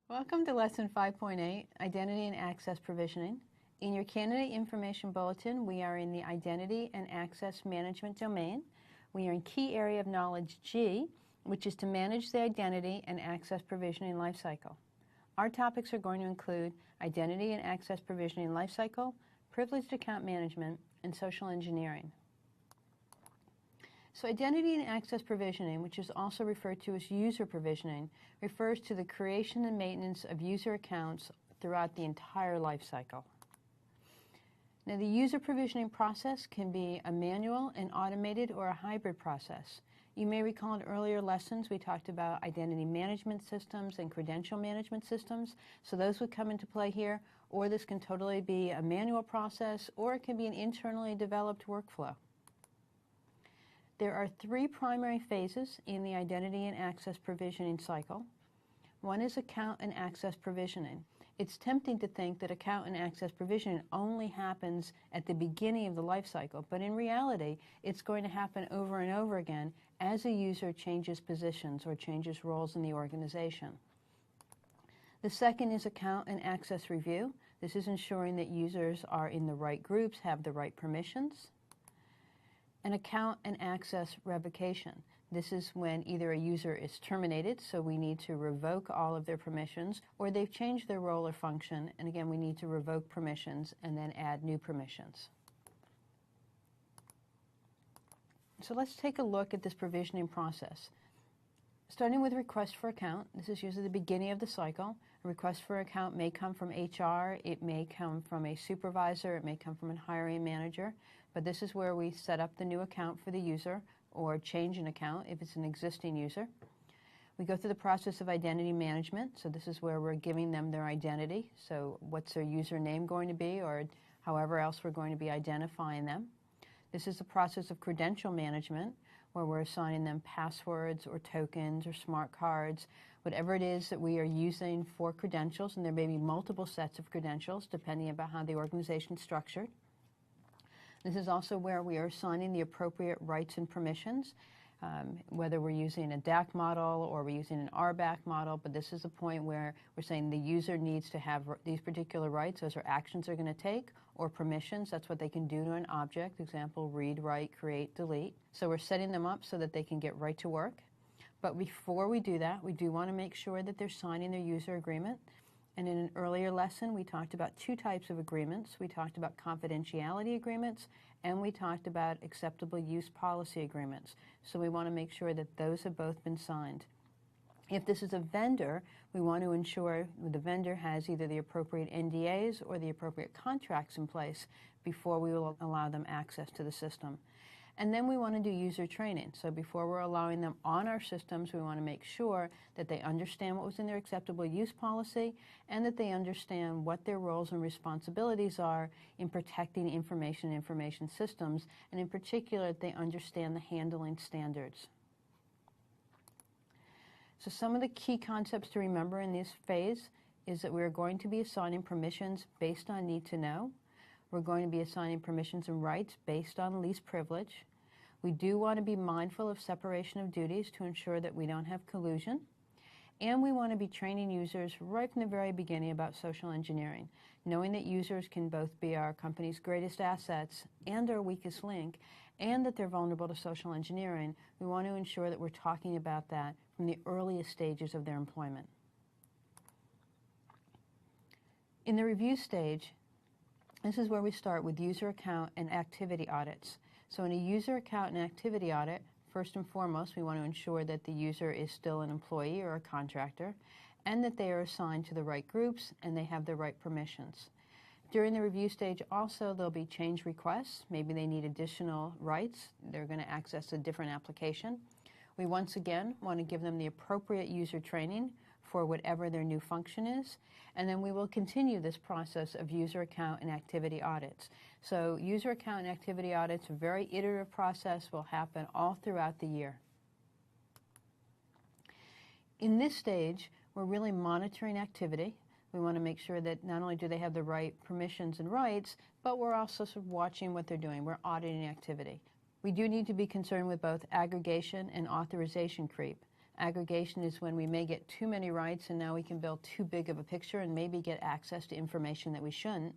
Welcome to Lesson 5.8, Identity and Access Provisioning. In your Candidate Information Bulletin, we are in the Identity and Access Management domain. We are in Key Area of Knowledge G, which is to manage the identity and access provisioning lifecycle. Our topics are going to include Identity and Access Provisioning Lifecycle, Privileged Account Management, and Social Engineering. So identity and access provisioning, which is also referred to as user provisioning, refers to the creation and maintenance of user accounts throughout the entire life cycle. Now, the user provisioning process can be a manual, an automated, or a hybrid process. You may recall in earlier lessons we talked about identity management systems and credential management systems, so those would come into play here, or this can totally be a manual process, or it can be an internally developed workflow. There are three primary phases in the identity and access provisioning cycle. One is account and access provisioning. It's tempting to think that account and access provisioning only happens at the beginning of the life cycle, but in reality, it's going to happen over and over again as a user changes positions or changes roles in the organization. The second is account and access review. This is ensuring that users are in the right groups, have the right permissions. An account and access revocation. This is when either a user is terminated, so we need to revoke all of their permissions, or they've changed their role or function, and again we need to revoke permissions and then add new permissions. So let's take a look at this provisioning process. Starting with request for account, this is usually the beginning of the cycle. A request for account may come from HR, it may come from a supervisor, it may come from a hiring manager, but this is where we set up the new account for the user or change an account if it's an existing user. We go through the process of identity management, so this is where we're giving them their identity, so what's their username going to be or however else we're going to be identifying them. This is the process of credential management, where we're assigning them passwords or tokens or smart cards, whatever it is that we are using for credentials, and there may be multiple sets of credentials depending on how the organization is structured. This is also where we are assigning the appropriate rights and permissions, whether we're using a DAC model or we're using an RBAC model, but this is a point where we're saying the user needs to have these particular rights. Those are actions they're going to take, or permissions. That's what they can do to an object. Example, read, write, create, delete. So we're setting them up so that they can get right to work. But before we do that, we do want to make sure that they're signing their user agreement. And in an earlier lesson, we talked about two types of agreements. We talked about confidentiality agreements, and we talked about acceptable use policy agreements. So we want to make sure that those have both been signed. If this is a vendor, we want to ensure the vendor has either the appropriate NDAs or the appropriate contracts in place before we will allow them access to the system. And then we want to do user training. So before we're allowing them on our systems, we want to make sure that they understand what was in their acceptable use policy and that they understand what their roles and responsibilities are in protecting information systems, and in particular, that they understand the handling standards. So some of the key concepts to remember in this phase is that we're going to be assigning permissions based on need to know. We're going to be assigning permissions and rights based on least privilege. We do want to be mindful of separation of duties to ensure that we don't have collusion. And we want to be training users right from the very beginning about social engineering, knowing that users can both be our company's greatest assets and our weakest link, and that they're vulnerable to social engineering. We want to ensure that we're talking about that from the earliest stages of their employment. In the review stage, this is where we start with user account and activity audits. So in a user account and activity audit, first and foremost, we want to ensure that the user is still an employee or a contractor, and that they are assigned to the right groups and they have the right permissions. During the review stage also, there'll be change requests. Maybe they need additional rights. They're going to access a different application. We once again want to give them the appropriate user training for whatever their new function is, and then we will continue this process of user account and activity audits. So user account and activity audits, a very iterative process, will happen all throughout the year. In this stage, we're really monitoring activity. We want to make sure that not only do they have the right permissions and rights, but we're also sort of watching what they're doing. We're auditing activity. We do need to be concerned with both aggregation and authorization creep. Aggregation is when we may get too many rights and now we can build too big of a picture and maybe get access to information that we shouldn't.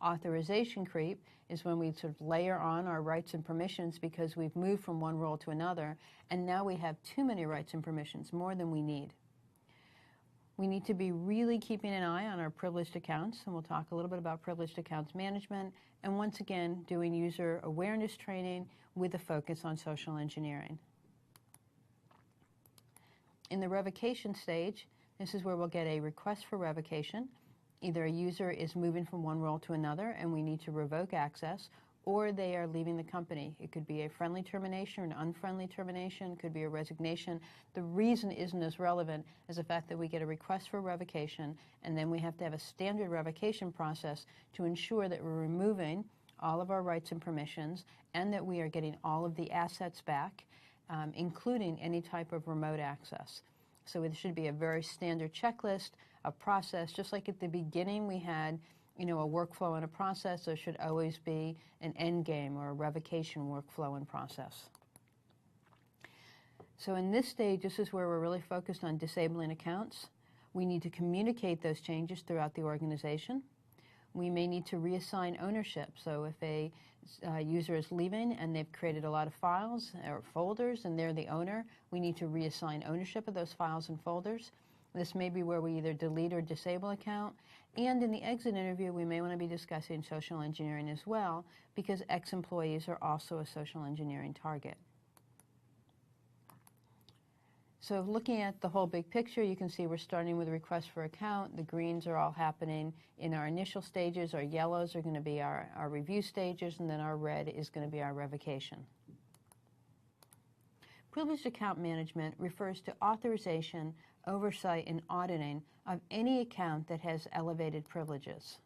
Authorization creep is when we sort of layer on our rights and permissions because we've moved from one role to another, and now we have too many rights and permissions, more than we need. We need to be really keeping an eye on our privileged accounts, and we'll talk a little bit about privileged accounts management, and once again, doing user awareness training with a focus on social engineering. In the revocation stage, this is where we'll get a request for revocation. Either a user is moving from one role to another and we need to revoke access, or they are leaving the company. It could be a friendly termination or an unfriendly termination. It could be a resignation. The reason isn't as relevant as the fact that we get a request for revocation, and then we have to have a standard revocation process to ensure that we're removing all of our rights and permissions and that we are getting all of the assets back, including any type of remote access. So it should be a very standard checklist, a process, just like at the beginning we had a workflow and a process. There should always be an end game or a revocation workflow and process. So in this stage, this is where we're really focused on disabling accounts. We need to communicate those changes throughout the organization. We may need to reassign ownership. So if a user is leaving and they've created a lot of files or folders and they're the owner, we need to reassign ownership of those files and folders. This may be where we either delete or disable account. And in the exit interview, we may want to be discussing social engineering as well, because ex-employees are also a social engineering target. So looking at the whole big picture, you can see we're starting with a request for account. The greens are all happening in our initial stages. Our yellows are going to be our review stages, and then our red is going to be our revocation. Privileged account management refers to authorization, oversight, and auditing of any account that has elevated privileges.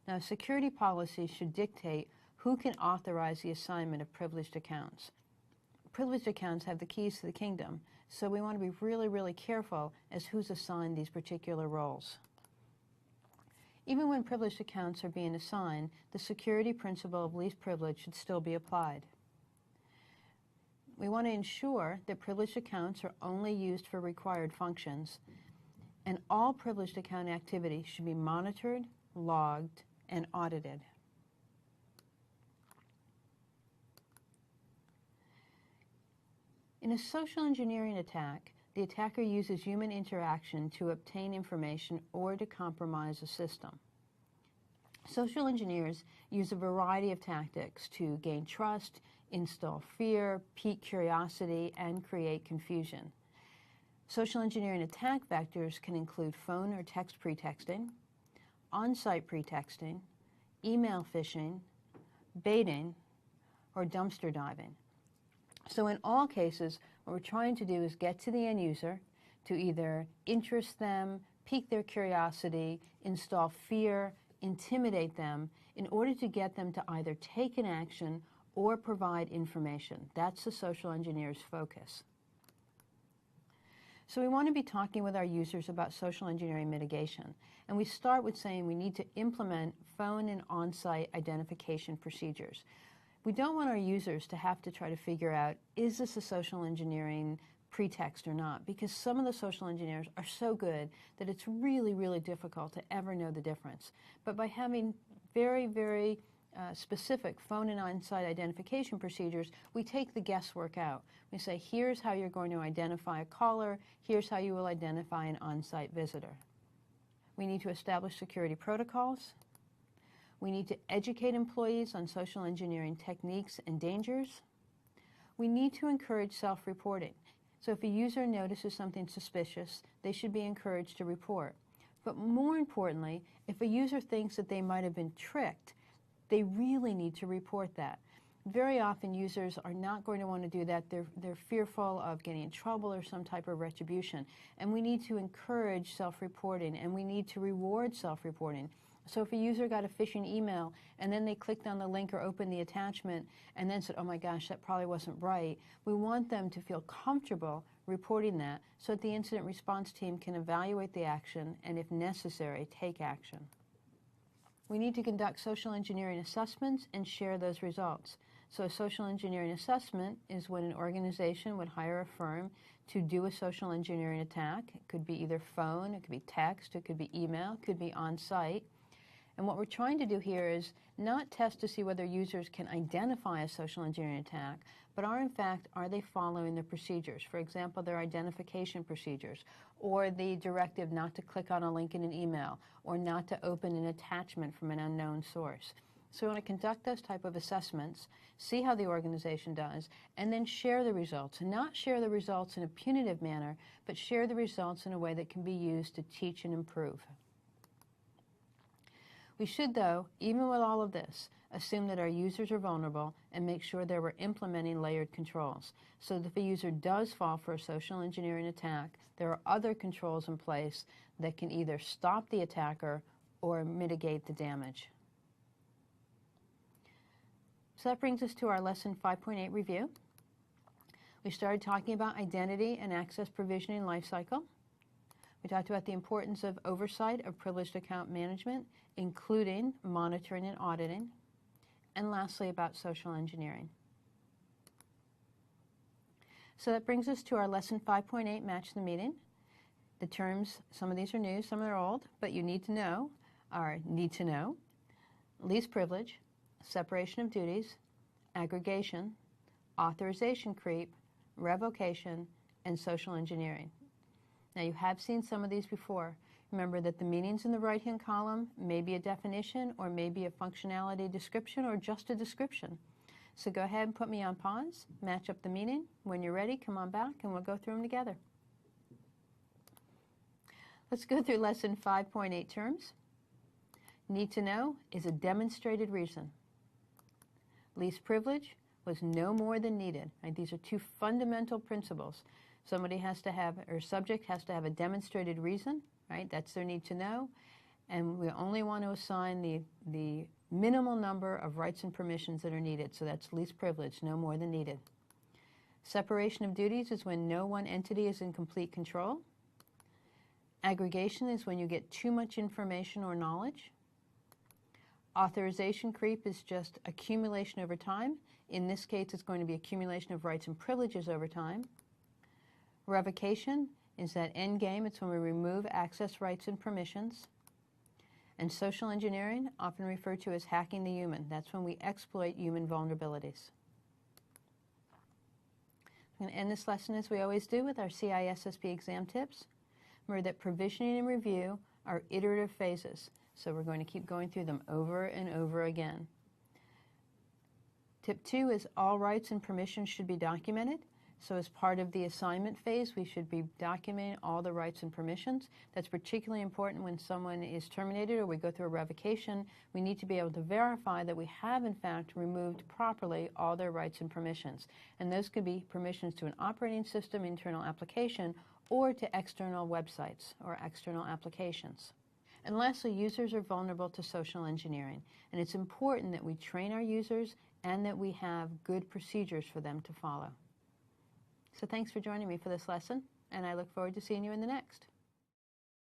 Now, security policies should dictate who can authorize the assignment of privileged accounts. Privileged accounts have the keys to the kingdom, so we want to be really, really careful as who's assigned these particular roles. Even when privileged accounts are being assigned, the security principle of least privilege should still be applied. We want to ensure that privileged accounts are only used for required functions, and all privileged account activity should be monitored, logged, and audited. In a social engineering attack, the attacker uses human interaction to obtain information or to compromise a system. Social engineers use a variety of tactics to gain trust, instill fear, pique curiosity, and create confusion. Social engineering attack vectors can include phone or text pretexting, on-site pretexting, email phishing, baiting, or dumpster diving. So in all cases, what we're trying to do is get to the end user to either interest them, pique their curiosity, install fear, intimidate them in order to get them to either take an action or provide information. That's the social engineer's focus. So we want to be talking with our users about social engineering mitigation. And we start with saying we need to implement phone and on-site identification procedures. We don't want our users to have to try to figure out, is this a social engineering pretext or not? Because some of the social engineers are so good that it's really, really difficult to ever know the difference. But by having very, very specific phone and on-site identification procedures, we take the guesswork out. We say, here's how you're going to identify a caller, here's how you will identify an on-site visitor. We need to establish security protocols. We need to educate employees on social engineering techniques and dangers. We need to encourage self-reporting. So if a user notices something suspicious, they should be encouraged to report. But more importantly, if a user thinks that they might have been tricked, they really need to report that. Very often users are not going to want to do that. They're fearful of getting in trouble or some type of retribution. And we need to encourage self-reporting, and we need to reward self-reporting. So if a user got a phishing email and then they clicked on the link or opened the attachment and then said, oh my gosh, that probably wasn't right, we want them to feel comfortable reporting that so that the incident response team can evaluate the action and, if necessary, take action. We need to conduct social engineering assessments and share those results. So a social engineering assessment is when an organization would hire a firm to do a social engineering attack. It could be either phone, it could be text, it could be email, it could be on-site. And what we're trying to do here is not test to see whether users can identify a social engineering attack, but are they following the procedures? For example, their identification procedures, or the directive not to click on a link in an email, or not to open an attachment from an unknown source. So we want to conduct those type of assessments, see how the organization does, and then share the results. And not share the results in a punitive manner, but share the results in a way that can be used to teach and improve. We should, though, even with all of this, assume that our users are vulnerable and make sure that we're implementing layered controls. So that if a user does fall for a social engineering attack, there are other controls in place that can either stop the attacker or mitigate the damage. So that brings us to our Lesson 5.8 review. We started talking about identity and access provisioning lifecycle. We talked about the importance of oversight of privileged account management, including monitoring and auditing. And lastly, about social engineering. So that brings us to our Lesson 5.8, Match the Meeting. The terms, some of these are new, some are old, but you need to know, are need to know, least privilege, separation of duties, aggregation, authorization creep, revocation, and social engineering. Now, you have seen some of these before. Remember that the meanings in the right-hand column may be a definition or may be a functionality description or just a description. So go ahead and put me on pause, match up the meaning. When you're ready, come on back and we'll go through them together. Let's go through Lesson 5.8 terms. Need to know is a demonstrated reason. Least privilege was no more than needed. Right? These are two fundamental principles. Somebody has to have, or subject has to have a demonstrated reason, right? That's their need to know. And we only want to assign the minimal number of rights and permissions that are needed. So that's least privilege, no more than needed. Separation of duties is when no one entity is in complete control. Aggregation is when you get too much information or knowledge. Authorization creep is just accumulation over time. In this case, it's going to be accumulation of rights and privileges over time. Revocation is that end game. It's when we remove access rights and permissions. And social engineering, often referred to as hacking the human. That's when we exploit human vulnerabilities. I'm going to end this lesson as we always do with our CISSP exam tips. Remember that provisioning and review are iterative phases. So we're going to keep going through them over and over again. Tip 2 is all rights and permissions should be documented. So as part of the assignment phase, we should be documenting all the rights and permissions. That's particularly important when someone is terminated or we go through a revocation. We need to be able to verify that we have, in fact, removed properly all their rights and permissions. And those could be permissions to an operating system, internal application, or to external websites or external applications. And lastly, users are vulnerable to social engineering. And it's important that we train our users and that we have good procedures for them to follow. So thanks for joining me for this lesson, and I look forward to seeing you in the next.